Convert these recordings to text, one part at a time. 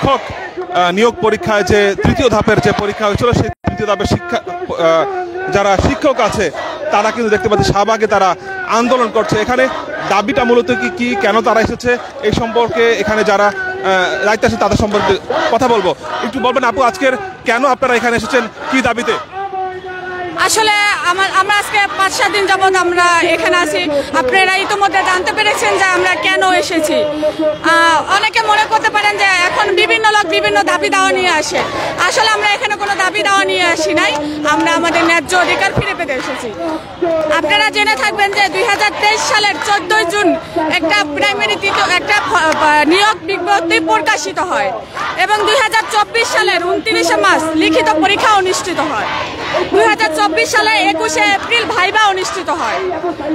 শিক্ষক নিয়োগ পরীক্ষায় যে তৃতীয় ধাপের যে পরীক্ষা হয়েছিল সেই তৃতীয় ধাপের যারা শিক্ষক আছে তারা কিন্তু দেখতে পাচ্ছি শাহবাগে তারা আন্দোলন করছে। এখানে দাবিটা মূলত কি কেন তারা এসেছে এই সম্পর্কে এখানে যারা দায়িত্বে আছে তাদের সম্পর্কে কথা বলবো। একটু বলবেন আপু, আজকের কেন আপনারা এখানে এসেছেন, কি দাবিতে? আসলে আমরা আজকে 5-7 দিন যাবৎ আমরা এখানে আছি। আপনারা ইতিমধ্যে জানতে পেরেছেন যে আমরা কেন এসেছি। অনেকে মনে করতে পারেন যে এখন বিভিন্ন লোক বিভিন্ন দাবি দাওয়া নিয়ে আসে। আসলে আমরা এখানে কোনো দাবি দাওয়া নিয়ে আসি নাই, আমরা আমাদের ন্যায্য অধিকার ফিরে পেতে এসেছি। আপনারা জেনে থাকবেন যে 2023 সালের 14 জুন একটা প্রাইমারি একটা নিয়োগ বিজ্ঞপ্তি প্রকাশিত হয় এবং 2024 সালের 29 মার্চ লিখিত পরীক্ষা অনুষ্ঠিত হয়। 2024 সালে 21 এপ্রিল ভাইবা অনুষ্ঠিত হয়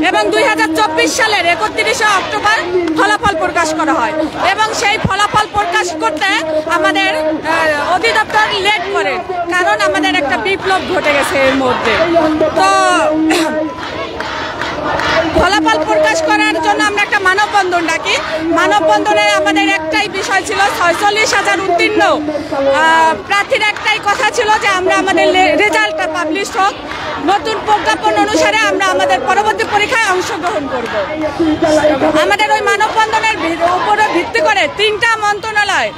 এবং 2024 সালের 31 অক্টোবর ফলাফল প্রকাশ করা হয় এবং সেই ফলাফল প্রকাশ করতে আমাদের অধিদপ্তর লেট করে, কারণ আমাদের একটা বিপ্লব ঘটে গেছে এর মধ্যে। তো ফলাফল প্রকাশ করার জন্য আমরা একটা মানববন্ধন ডাকি। মানববন্ধনের আমাদের একটাই বিষয় ছিল 46,000 উত্তীর্ণ প্রার্থীর একটাই কথা ছিল যে আমরা আমাদের রেজাল্টটা পাবলিশ হোক, নতুন প্রজ্ঞাপন অনুসারে আমরা আমাদের পরবর্তী পরীক্ষায় অংশগ্রহণ করব। আমাদের ওই মানববন্ধনের উপরে ভিত্তি করে তিনটা মন্ত্রণালয়,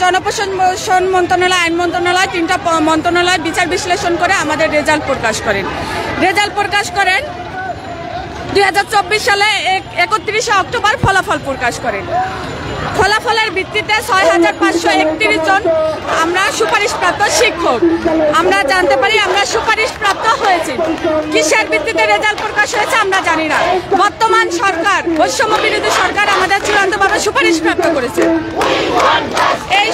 জনপ্রশাসন মন্ত্রণালয়, আইন মন্ত্রণালয়, 3টা মন্ত্রণালয় বিচার বিশ্লেষণ করে আমাদের রেজাল্ট প্রকাশ করেন। 2024 সালে 31 অক্টোবর ফলাফল প্রকাশ করেন। ফলাফলের ভিত্তিতে 6,531 জন আমরা সুপারিশপ্রাপ্ত শিক্ষক আমরা জানতে পারি আমরা সুপারিশপ্রাপ্ত হয়েছি। কিসের ভিত্তিতে রেজাল্ট প্রকাশ হয়েছে আমরা জানি না। বর্তমান সরকার, বৈষম্য বিরোধী সরকার আমাদের চূড়ান্তভাবে সুপারিশপ্রাপ্ত করেছে। এই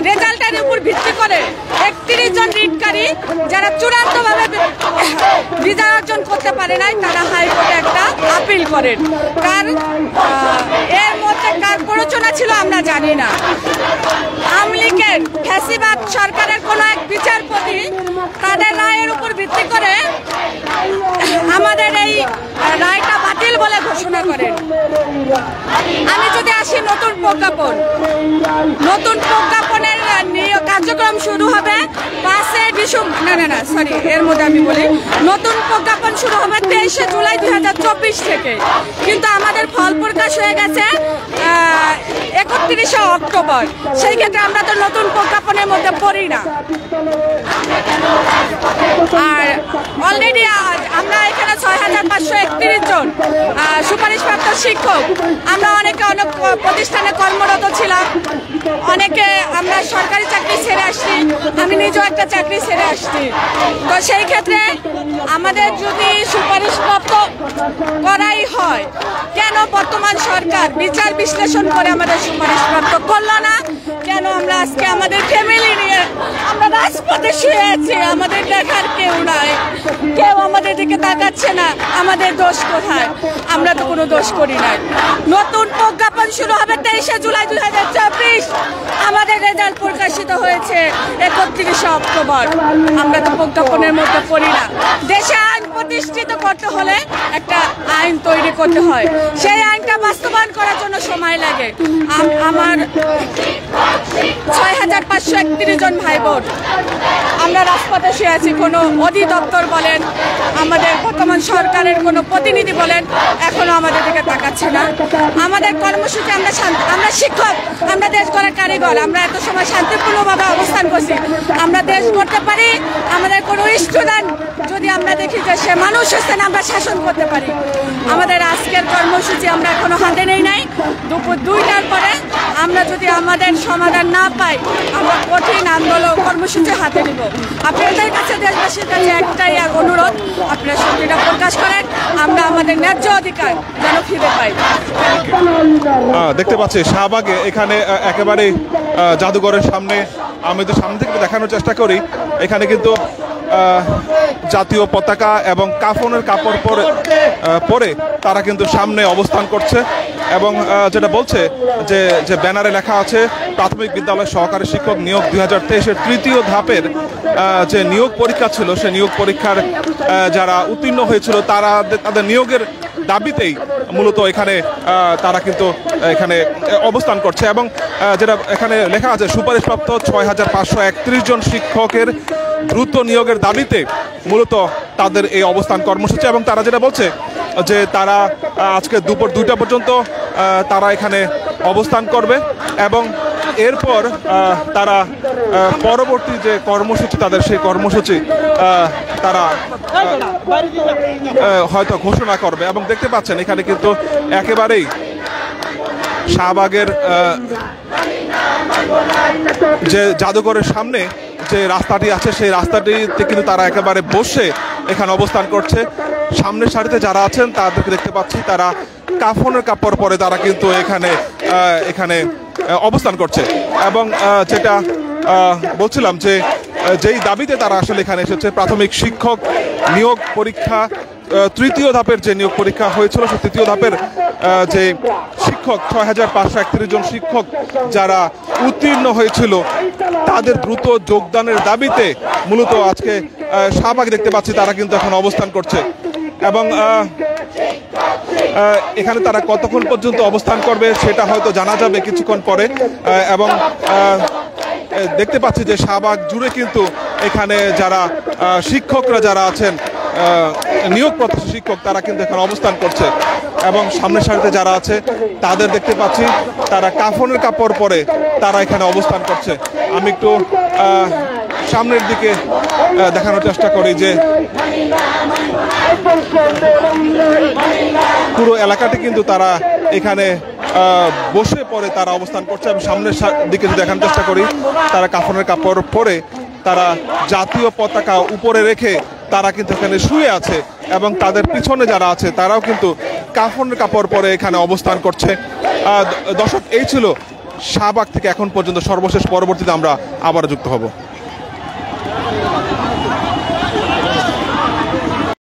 রেজাল্টের উপর ভিত্তি করে 31 জন রিটকারী যারা চূড়ান্তভাবে বিজয় অর্জন করতে পারে নাই তারা হাইকোর্টে একটা আপিল করেন। এর মধ্যে কার প্ররোচনা ছিল আমরা জানি না। আওয়ামী লীগের ফ্যাসিবাদ সরকারের কোন এক বিচারপতি তাদের রায়ের উপর ভিত্তি করে আমাদের এই রায়টা বাতিল বলে ঘোষণা করেন। আমি যদি আসি নতুন প্রজ্ঞাপনের কার্যক্রম শুরু হবে 5 ডিসেম্বর, এর মধ্যে আমি বলি নতুন প্রজ্ঞাপন শুরু হবে 23 জুলাই 2024 থেকে, কিন্তু আমাদের ফল প্রকাশ হয়ে গেছে 31 অক্টোবর। সেই ক্ষেত্রে আমরা তো নতুন প্রজ্ঞাপনের মধ্যে পড়ি না। আর অলরেডি আমরা এখানে 6,531 জন সুপারিশপ্রাপ্ত শিক্ষক, আমরা অনেকে অনেক প্রতিষ্ঠানে কর্মরত ছিলাম, অনেকে আমরা সরকারি চাকরি ছেড়ে আসছি, আমি নিজেও একটা চাকরি ছেড়ে আসছি। তো সেই ক্ষেত্রে আমাদের যদি সুপারিশপ্রাপ্ত করাই হয়, কেন বর্তমান সরকার বিচার বিশ্লেষণ করে আমাদের সুপারিশপ্রাপ্ত করলো না? কেন আমরা আজকে আমাদের ফ্যামিলি নিয়ে আমরা রাজপথে শুয়ে আছি, আমাদের দেখার কেউ নাই, কেউ আমাদের দিকে তাকাচ্ছে না, আমাদের দোষ কোথায়? আমরা তো কোনো দোষ করি নাই। নতুন প্রজ্ঞাপন শুরু হবে 23 জুলাই 2024, আমাদের রেজাল্ট প্রকাশিত হয়েছে 31 অক্টোবর। আমরা তো প্রজ্ঞাপনের মধ্যে পড়ি না। দেশে আইন প্রতিষ্ঠিত করতে হলে একটা আইন তৈরি করতে হয়, সেই আইনটা বাস্তবায়ন করার জন্য সময় লাগে। আমার 6,531 জন ভাই বোন আমরা রাজপথে শুয়ে আছি। কোনো অধিদপ্তর বলেন, আমাদের বর্তমান সরকারের কোনো প্রতিনিধি বলেন, এখনো আমাদের দিকে তাকাচ্ছে না। আমাদের কর্মসূচি, আমরা শিক্ষক, আমরা দেশ গড়ার কারিগর, আমরা এত সময় শান্তিপূর্ণভাবে অবস্থান করছি। আমরা দেশ গড়তে পারি, আমাদের কোনো স্টুডেন্ট যদি আমরা দেখি যে সে মানুষ হচ্ছে না, আমরা শাসন করতে পারি। আমাদের আজকের কর্মসূচি আমরা এখনো হাতে নেই নাই। দুপুর 2টার পরে আমরা যদি আমাদের সমাধান না পাই, আমরা কঠিন আন্দোলন কর্মসূচি হাতে নিব। আপনাদের কাছে, দেশবাসীর কাছে একটাই অনুরোধ, আপনারা শক্তিটা প্রকাশ করেন, আমরা আমাদের ন্যায্য অধিকার যেন ফিরে পাই। দেখতে পাচ্ছি শাহবাগে এখানে একেবারে জাদুঘরের সামনে, আমি তো সামনে থেকে দেখানোর চেষ্টা করি, এখানে কিন্তু জাতীয় পতাকা এবং কাফনের কাপড় পরে তারা কিন্তু সামনে অবস্থান করছে এবং যেটা বলছে যে ব্যানারে লেখা আছে প্রাথমিক বিদ্যালয় সহকারী শিক্ষক নিয়োগ 2023-এর তৃতীয় ধাপের যে নিয়োগ পরীক্ষা ছিল, সে নিয়োগ পরীক্ষার যারা উত্তীর্ণ হয়েছিল তাদের নিয়োগের দাবিতেই মূলত এখানে তারা কিন্তু এখানে অবস্থান করছে। এবং যেটা এখানে লেখা আছে, সুপারিশপ্রাপ্ত 6531 জন শিক্ষকের দ্রুত নিয়োগের দাবিতে মূলত তাদের এই অবস্থান কর্মসূচি। এবং তারা যেটা বলছে যে তারা আজকে দুপুর 2টা পর্যন্ত তারা এখানে অবস্থান করবে এবং এরপর তারা পরবর্তী যে কর্মসূচি তাদের, সেই কর্মসূচি তারা হয়তো ঘোষণা করবে। এবং দেখতে পাচ্ছেন এখানে কিন্তু একেবারেই শাহবাগের যে জাদুঘরের সামনে যে রাস্তাটি আছে, সেই রাস্তাটিতে কিন্তু তারা একেবারে বসে এখানে অবস্থান করছে। সামনের সারিতে যারা আছেন তাদেরকে দেখতে পাচ্ছি, তারা কাফনের কাপড় পরে তারা কিন্তু এখানে অবস্থান করছে। এবং যেটা বলছিলাম যে যেই দাবিতে তারা আসলে এখানে এসেছে, প্রাথমিক শিক্ষক নিয়োগ পরীক্ষা তৃতীয় ধাপের যে নিয়োগ পরীক্ষা হয়েছিল, সেই তৃতীয় ধাপের যে শিক্ষক 6531 জন শিক্ষক যারা উত্তীর্ণ হয়েছিল তাদের দ্রুত যোগদানের দাবিতে মূলত আজকে শাহবাগ দেখতে পাচ্ছি তারা কিন্তু এখন অবস্থান করছে। এবং এখানে তারা কতক্ষণ পর্যন্ত অবস্থান করবে সেটা হয়তো জানা যাবে কিছুক্ষণ পরে। এবং দেখতে পাচ্ছি যে শাহবাগ জুড়ে কিন্তু এখানে যারা শিক্ষকরা যারা আছেন, নিয়োগ প্রত্যাশী শিক্ষক, তারা কিন্তু এখানে অবস্থান করছে। এবং সামনের সারিতে যারা আছে তাদের দেখতে পাচ্ছি তারা কাফনের কাপড় পরে তারা এখানে অবস্থান করছে। আমি একটু সামনের দিকে দেখানোর চেষ্টা করি যে পুরো এলাকাটি কিন্তু তারা এখানে বসে পরে তারা অবস্থান করছে। আমি সামনের দিকে দেখানোর চেষ্টা করি, তারা কাফনের কাপড় পরে তারা জাতীয় পতাকা উপরে রেখে তারা কিন্তু এখানে শুয়ে আছে। এবং তাদের পিছনে যারা আছে তারাও কিন্তু কাফনের কাপড় পরে এখানে অবস্থান করছে। দর্শক, এই ছিল শাহবাগ থেকে এখন পর্যন্ত সর্বশেষ। পরবর্তীতে আমরা আবার যুক্ত হব।